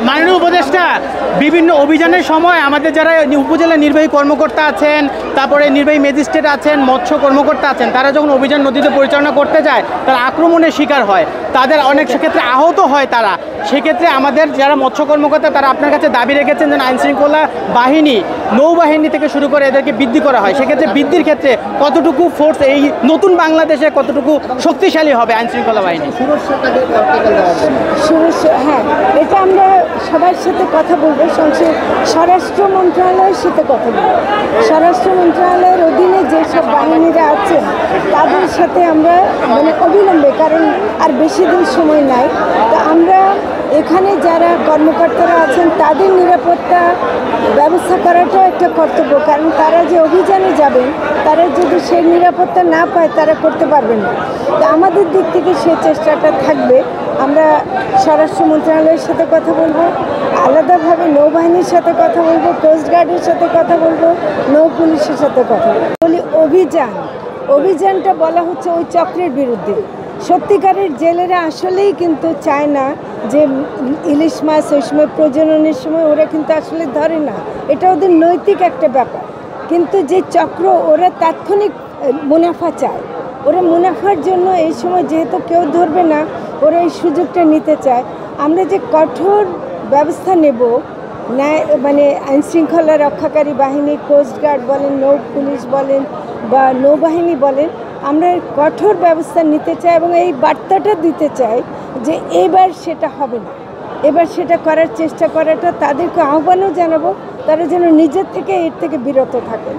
মাননীয় উপদেষ্টা বিভিন্ন অভিযানের সময় আমাদের যারা উপজেলা নির্বাহী কর্মকর্তা আছেন, তারপরে নির্বাহী ম্যাজিস্ট্রেট আছেন, মৎস্য কর্মকর্তা আছেন, তারা যখন অভিযান নদীতে পরিচালনা করতে যায় তারা আক্রমণের শিকার হয়, তাদের অনেক ক্ষেত্রে আহত হয় তারা। সেক্ষেত্রে আমাদের যারা মৎস্য কর্মকর্তা তারা আপনার কাছে দাবি রেখেছেন যেন আইনশৃঙ্খলা বাহিনী, নৌবাহিনী থেকে শুরু করে এদেরকে বৃদ্ধি করা হয়। সেক্ষেত্রে বৃদ্ধির ক্ষেত্রে কতটুকু ফোর্স এই নতুন বাংলাদেশে কতটুকু শক্তিশালী হবে আইনশৃঙ্খলা বাহিনী? হ্যাঁ, এটা আমরা সবার সাথে কথা বলবো, স্বরাষ্ট্র মন্ত্রণালয়ের সাথে কথা বলবো। স্বরাষ্ট্র মন্ত্রণালয়ের অধীনে যেসব বাহিনীরা আছেন তাদের সাথে আমরা অবিলম্বে, কারণ আর বেশি দিন সময় নাই, তো আমরা এখানে যারা কর্মকর্তারা আছেন তাদের নিরাপত্তা ব্যবস্থা করাটাও একটা কর্তব্য, কারণ তারা যে অভিযানে যাবেন তারা যদি সেই নিরাপত্তা না পায় তারা করতে পারবেন না। তো আমাদের দিক থেকে সেই চেষ্টাটা থাকবে। আমরা স্বরাষ্ট্র মন্ত্রণালয়ের সাথে কথা বলবো, আলাদাভাবে নৌবাহিনীর সাথে কথা বলবো, কোস্টগার্ডের সাথে কথা বলবো, নৌ পুলিশের সাথে কথা বলি। অভিযানটা বলা হচ্ছে ওই চক্রের বিরুদ্ধে। সত্যিকারের জেলেরা আসলেই কিন্তু চায় না যে ইলিশ মাছ ওই সময় প্রজননের সময় ওরা কিন্তু আসলে ধরে না, এটা ওদের নৈতিক একটা ব্যাপার। কিন্তু যে চক্র ওরা তাৎক্ষণিক মুনাফা চায়, ওরা মুনাফার জন্য এই সময় যেহেতু কেউ ধরবে না ওরা এই সুযোগটা নিতে চায়। আমরা যে কঠোর ব্যবস্থা নেব, আইনশৃঙ্খলা রক্ষাকারী বাহিনী, কোস্টগার্ড বলেন, নৌ পুলিশ বলেন বা নৌবাহিনী বলেন, আমরা কঠোর ব্যবস্থা নিতে চাই এবং এই বার্তাটা দিতে চাই যে এবার সেটা হবে না। এবার সেটা করার চেষ্টা করাটা তাদেরকে আহ্বানও জানাবো, তারা যেন নিজের থেকে এর থেকে বিরত থাকেন।